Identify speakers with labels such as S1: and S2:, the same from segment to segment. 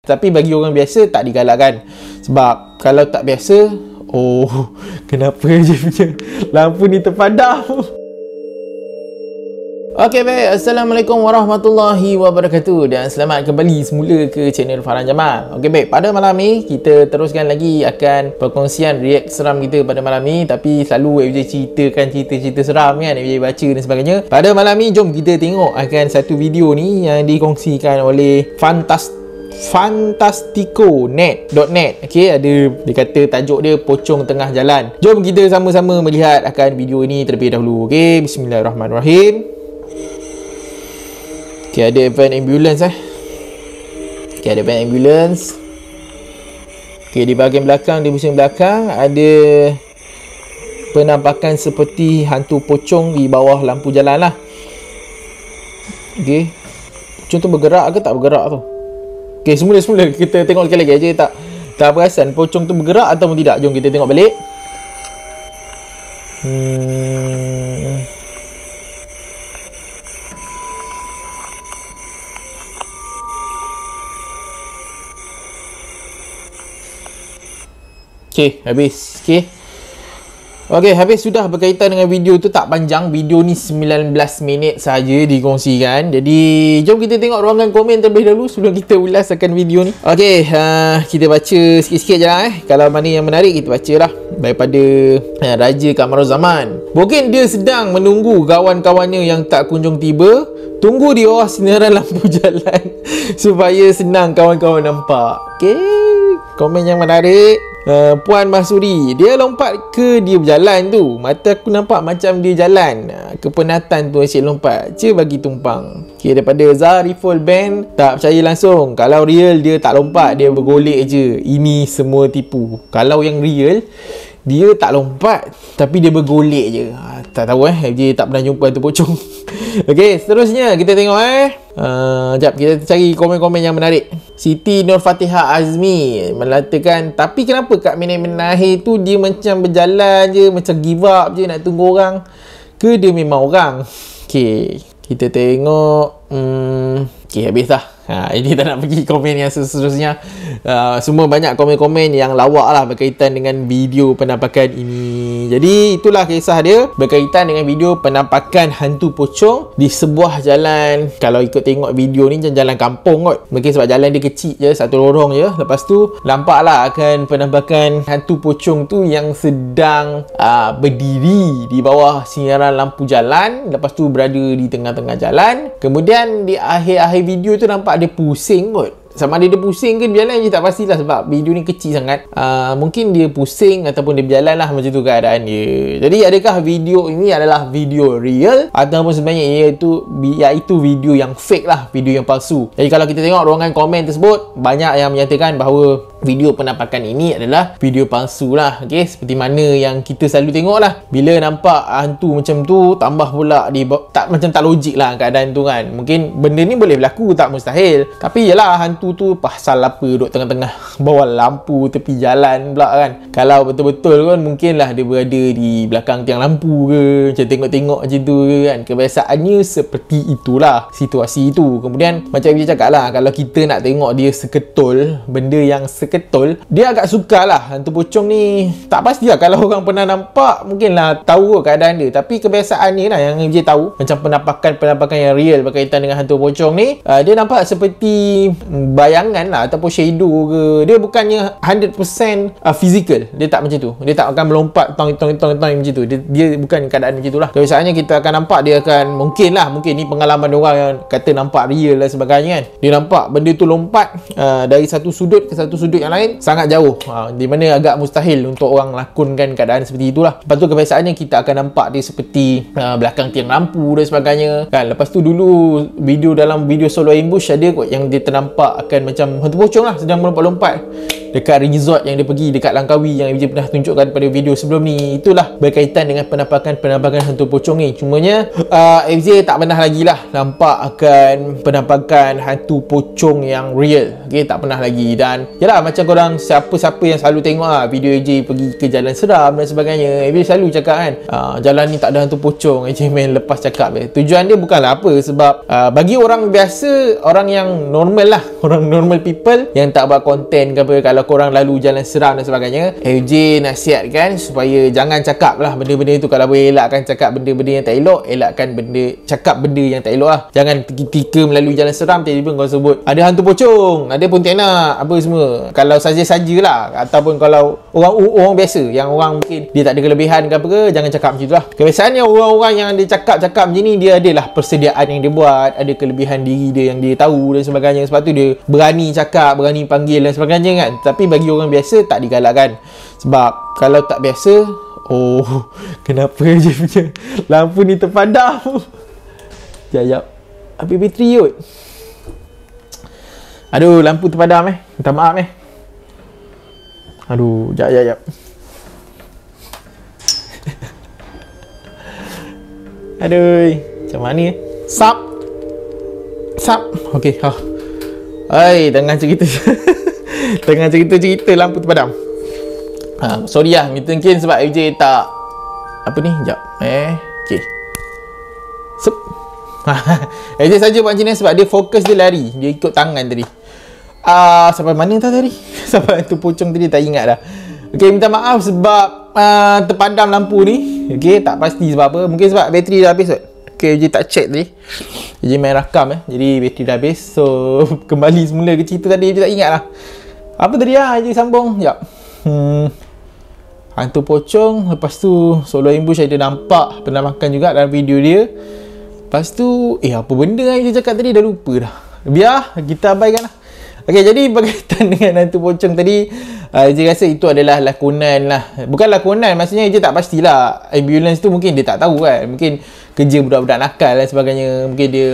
S1: Tapi bagi orang biasa tak digalakkan. Sebab kalau tak biasa, oh, kenapa je punya lampu ni terpadam? Okey baik, Assalamualaikum warahmatullahi wabarakatuh dan selamat kembali semula ke channel Farhan Jamal. Okey baik, pada malam ni kita teruskan lagi akan perkongsian react seram kita pada malam ni. Tapi selalu FJ ceritakan cerita-cerita seram kan, FJ baca dan sebagainya. Pada malam ni jom kita tengok akan satu video ni yang dikongsikan oleh fantastico.net. Okey, ada dia kata tajuk dia pocong tengah jalan. Jom kita sama-sama melihat akan video ini terlebih dahulu. Okey, bismillahirrahmanirrahim. Okay, ada van ambulance Okay, ada van ambulance. Okay, di bahagian belakang, di pusing belakang ada penampakan seperti hantu pocong di bawah lampu jalan lah. Okay, pocong tu bergerak ke tak bergerak tu? Okay, semula kita tengok sekali lagi aja. Tak perasan pocong tu bergerak ataupun tidak. Jom kita tengok balik. Okay, habis. Okay, habis sudah. Berkaitan dengan video tu tak panjang. Video ni 19 minit saja dikongsikan. Jadi jom kita tengok ruangan komen terlebih dahulu sebelum kita ulas akan video ni. Okay, kita baca sikit-sikit je lah. Kalau mana yang menarik kita baca lah. Daripada Raja Kamaruzaman. Mungkin dia sedang menunggu kawan-kawannya yang tak kunjung tiba. Tunggu di bawah sinaran lampu jalan supaya senang kawan-kawan nampak. Okay, komen yang menarik. Puan Mahsuri, dia lompat ke dia berjalan tu? Mata aku nampak macam dia jalan. Kepenatan tu asyik lompat. Bagi tumpang. Okay, daripada Zariful Band, tak percaya langsung. Kalau real dia tak lompat, dia bergolek je. Ini semua tipu. Kalau yang real, dia tak lompat tapi dia bergolek je. Tak tahu dia tak pernah jumpa hantu pocong. Okey, seterusnya kita tengok Sekejap, kita cari komen-komen yang menarik. Siti Nur Fatihah Azmi mengatakan, tapi kenapa Kak Minahir tu dia macam berjalan je, macam give up je nak tunggu orang, ke dia memang orang? Okey, kita tengok. Okey, habis dah. Ini tak nak pergi komen yang seterusnya. Semua banyak komen-komen yang lawak lah berkaitan dengan video penampakan ini. Jadi itulah kisah dia berkaitan dengan video penampakan hantu pocong di sebuah jalan. Kalau ikut tengok video ni jalan kampung kot. Mungkin sebab jalan dia kecil je, satu lorong je. Lepas tu nampaklah akan penampakan hantu pocong tu yang sedang berdiri di bawah sinaran lampu jalan. Lepas tu berada di tengah-tengah jalan. Kemudian di akhir-akhir video tu nampak dia pusing kot. Sama ada dia pusing ke dia berjalan je tak pastilah sebab video ni kecil sangat. Mungkin dia pusing ataupun dia berjalan lah, macam tu keadaan dia. Jadi adakah video ini adalah video real ataupun sebenarnya iaitu video yang fake lah, video yang palsu. Jadi kalau kita tengok ruangan komen tersebut, banyak yang menyatakan bahawa video penampakan ini adalah video palsu lah. Okay, seperti mana yang kita selalu tengok lah. Bila nampak hantu macam tu, tambah pula macam tak logik lah keadaan tu kan. Mungkin benda ni boleh berlaku, tak mustahil. Tapi yelah, hantu tu pasal apa duduk tengah-tengah bawah lampu tepi jalan pula kan. Kalau betul-betul kan mungkinlah dia berada di belakang tiang lampu ke, macam tengok-tengok macam tu ke kan. Kebiasaannya seperti itulah situasi itu. Kemudian macam dia cakap lah, kalau kita nak tengok dia seketul, benda yang seketul, dia agak sukar lah. Hantu pocong ni tak pasti lah. Kalau orang pernah nampak mungkinlah tahu keadaan dia. Tapi kebiasaan ni lah yang dia tahu. Macam penampakan yang real berkaitan dengan hantu pocong ni, dia nampak seperti bayangan lah ataupun shadow ke. Dia bukannya 100% physical. Dia tak macam tu. Dia tak akan melompat tong macam tu. Dia bukan keadaan macam tu lah. Kebiasaannya kita akan nampak dia akan mungkin ni pengalaman orang yang kata nampak real dan sebagainya kan. Dia nampak benda tu lompat dari satu sudut ke satu sudut yang lain sangat jauh. Di mana agak mustahil untuk orang lakonkan keadaan seperti itulah. Lepas tu kebiasaannya kita akan nampak dia seperti belakang tiang lampu dan sebagainya kan. Lepas tu dulu dalam video solo ambush ada kot yang dia ternampak akan macam hantu pocong lah sedang melompat-lompat dekat resort yang dia pergi dekat Langkawi yang dia pernah tunjukkan pada video sebelum ni. Itulah berkaitan dengan penampakan hantu pocong ni. Cumanya FJ tak pernah lagi lah nampak akan penampakan hantu pocong yang real. Okay, tak pernah lagi. Dan yalah, macam korang siapa-siapa yang selalu tengok video AJ pergi ke jalan seram dan sebagainya. AJ selalu cakap kan, jalan ni tak ada hantu pocong. AJ main lepas cakap tujuan dia bukanlah apa, sebab bagi orang biasa, orang yang normal lah, orang normal people yang tak buat konten ke apa, kalau korang lalu jalan seram dan sebagainya, AJ nasihatkan supaya jangan cakap lah benda-benda tu. Kalau boleh elakkan cakap benda-benda yang tak elok, elakkan cakap benda yang tak elok lah. Jangan ketika melalui jalan seram tiba-tiba kau sebut ada hantu pocong, ada pontianak, apa semua. Kalau saja-sajalah, ataupun kalau orang biasa yang orang mungkin dia tak ada kelebihan ke apa ke, jangan cakap macam tu lah. Kebiasaannya orang-orang yang dia cakap macam ni, dia adalah persediaan yang dia buat, ada kelebihan diri dia yang dia tahu dan sebagainya. Sebab tu dia berani cakap, berani panggil dan sebagainya kan. Tapi bagi orang biasa tak digalakkan. Sebab kalau tak biasa, kenapa je punya lampu ni terpadam? Jap. Habis bateri kot. Aduh, lampu terpadam minta maaf Aduh, jap. Aduh, macam mana Sap. Okey, tengah cerita lampu terpadam. Sorry lah, mungkin sebab AJ tak apa ni, jap. Okey. AJ saja buat macam ni sebab dia fokus dia lari, dia ikut tangan tadi. Sampai mana tadi? Sampai tu pocong tadi tak ingat dah. Okey, minta maaf sebab terpadam lampu ni. Okey, tak pasti sebab apa. Mungkin sebab bateri dah habis kot. Okey, AJ tak check tadi. AJ main rakam jadi bateri dah habis. So, kembali semula ke cerita tadi, AJ tak ingat lah. Apa tadi AJ sambung. Jap. Hantu pocong. Lepas tu solo ambush ada nampak penampakan juga dalam video dia. Lepas tu apa benda yang AJ cakap tadi, dah lupa dah. Biar kita abaikan lah. Okey, jadi berkaitan dengan hantu pocong tadi, AJ rasa itu adalah lakonan lah. Bukan lakonan, maksudnya AJ tak pastilah. Ambulans tu mungkin dia tak tahu kan. Mungkin kerja budak-budak nakal dan sebagainya. Mungkin dia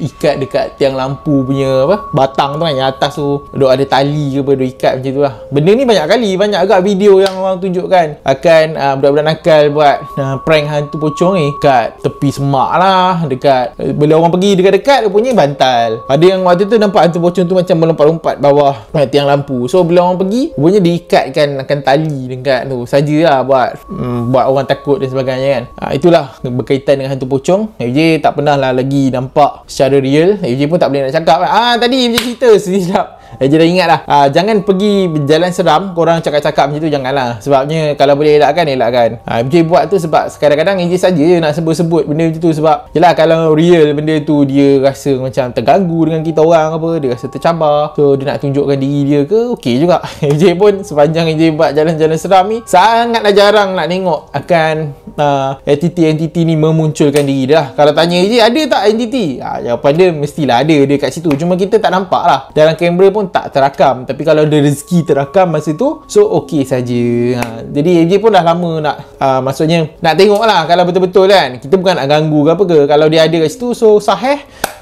S1: ikat dekat tiang lampu punya batang tu kan, yang atas tu duk ada tali ke apa, duk ikat macam tu lah. Benda ni banyak agak video yang orang tunjukkan akan budak-budak nakal buat prank hantu pocong ni kat tepi semak lah, dekat bila orang pergi dekat-dekat dia punya bantal. Ada yang waktu tu nampak hantu pocong tu macam melompat-lompat bawah tiang lampu. So bila orang pergi, rupanya diikatkan akan tali dekat tu sajalah buat orang takut dan sebagainya kan. Itulah berkaitan dengan hantu pocong. AJ tak pernah lah lagi nampak secara real. AJ pun tak boleh nak cakap tadi AJ cerita sekejap. AJ dah ingat lah. Jangan pergi jalan seram, korang cakap-cakap macam tu, janganlah. Sebabnya kalau boleh elakkan. AJ buat tu sebab kadang-kadang AJ saja nak sebut-sebut benda macam tu. Sebab yelah, kalau real benda tu dia rasa macam terganggu dengan kita orang apa, dia rasa tercabar, so dia nak tunjukkan diri dia ke, okey juga. AJ pun sepanjang AJ buat jalan-jalan seram ni, sangatlah jarang nak tengok akan entiti ni memunculkan diri dia. Kalau tanya AJ ada tak entiti, jawapan dia mestilah ada dia kat situ, cuma kita tak nampak lah. Dalam kamera pun tak terakam. Tapi kalau ada rezeki terakam masa tu, so okey saja. Jadi AJ pun dah lama nak maksudnya nak tengok lah kalau betul-betul kan. Kita bukan nak ganggu ke apa ke. Kalau dia ada kat situ, so sahih.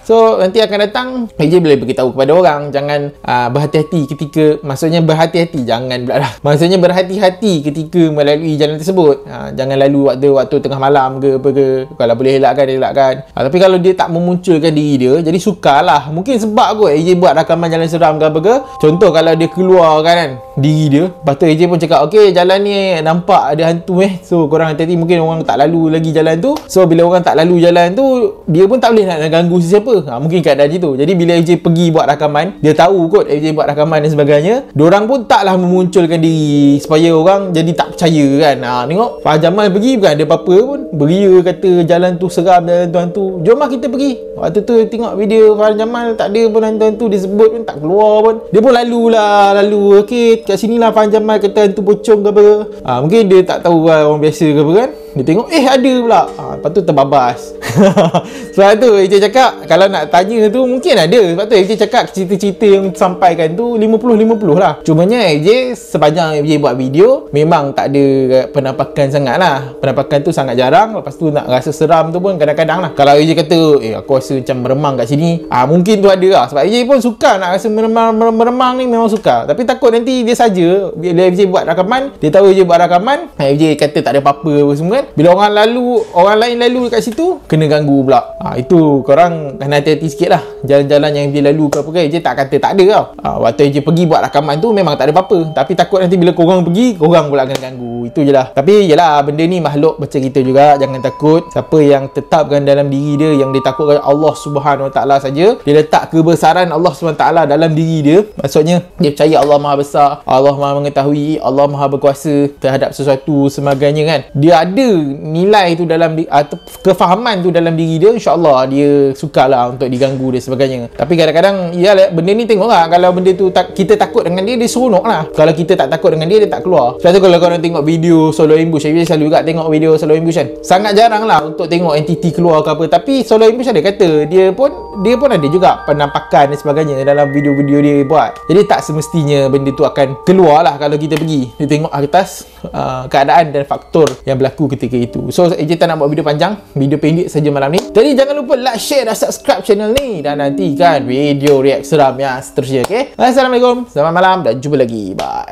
S1: So nanti akan datang, AJ boleh beritahu kepada orang. Jangan berhati-hati ketika, maksudnya berhati-hati, jangan pula lah. Maksudnya berhati-hati ketika melalui jalan tersebut. Jangan lalu waktu tengah malam ke apa ke. Kalau boleh elakkan. Tapi kalau dia tak memunculkan diri dia, jadi sukarlah. Mungkin sebab kot AJ buat rakaman jalan seram ke apa ke. Contoh kalau dia keluar kan diri dia, lepas tu AJ pun cakap, okey, jalan ni nampak ada hantu so korang hati-hati. Mungkin orang tak lalu lagi jalan tu. So bila orang tak lalu jalan tu, dia pun tak boleh nak ganggu sesiapa. Mungkin keadaan macam tu. Jadi bila AJ pergi buat rakaman, dia tahu kot AJ buat rakaman dan sebagainya, diorang pun taklah memunculkan diri supaya orang jadi tak percaya kan. Tengok Faham Jamal pergi bukan ada apa-apa pun, beria kata jalan tu seram, jalan tu hantu. Jom lah kita pergi. Waktu tu tengok video Faham Jamal, tak ada pun hantu-hantu, dia sebut pun tak keluar pun. Dia pun lalu okey, kat sini lah Faham Jamal kata hantu pocong ke apa. Mungkin dia tak tahu lah, orang biasa ke apa kan. Dia tengok ada pula. Lepas tu terbabas. Sebab tu AJ cakap kalau nak tanya tu mungkin ada. Sebab tu AJ cakap cerita-cerita yang sampaikan tu 50-50 lah. Cumanya AJ sepanjang AJ buat video memang tak ada penampakan sangat lah. Penampakan tu sangat jarang. Lepas tu nak rasa seram tu pun kadang-kadang lah. Kalau AJ kata aku rasa macam meremang kat sini, mungkin tu ada lah. Sebab AJ pun suka nak rasa meremang ni, memang suka. Tapi takut nanti dia saja bila AJ buat rakaman, dia tahu AJ buat rakaman, AJ kata tak ada apa-apa semua kan. bila orang lain lalu dekat situ, kena ganggu pula. Itu korang kena hati-hati sikit lah. Jalan-jalan yang dia lalu ke apa ke, je tak kata tak ada tau. Waktu je pergi buat rakaman tu memang tak ada apa-apa, tapi takut nanti bila korang pergi, korang pula akan ganggu. Itu je lah. Tapi yelah, benda ni makhluk macam kita juga. Jangan takut. Siapa yang tetapkan dalam diri dia, yang dia takutkan Allah Subhanahu Wa Taala saja, dia letak kebesaran Allah Subhanahu Wa Taala dalam diri dia, maksudnya dia percaya Allah Maha Besar, Allah Maha Mengetahui, Allah Maha Berkuasa terhadap sesuatu sebagainya kan. Dia ada nilai tu dalam atau kefahaman tu dalam diri dia, insya-Allah dia sukalah untuk diganggu dan sebagainya. Tapi kadang-kadang ya benda ni tengoklah, kalau benda tu kita takut dengan dia, dia seronok lah. Kalau kita tak takut dengan dia, dia tak keluar. Sebab tu kalau korang tengok video solo ambush, saya selalu juga tengok video solo ambush kan, sangat jarang lah untuk tengok entiti keluar ke apa. Tapi solo ambush ada kata dia pun ada juga penampakan dan sebagainya dalam video-video dia buat. Jadi tak semestinya benda tu akan keluar lah kalau kita pergi. Dia tengok atas keadaan dan faktor yang berlaku ketika itu. So AJ tak nak buat video panjang, video pendek saja malam ni. Jadi jangan lupa like, share dan subscribe channel ni, dan nantikan video react seram yang seterusnya. Okay, Assalamualaikum, selamat malam dan jumpa lagi. Bye.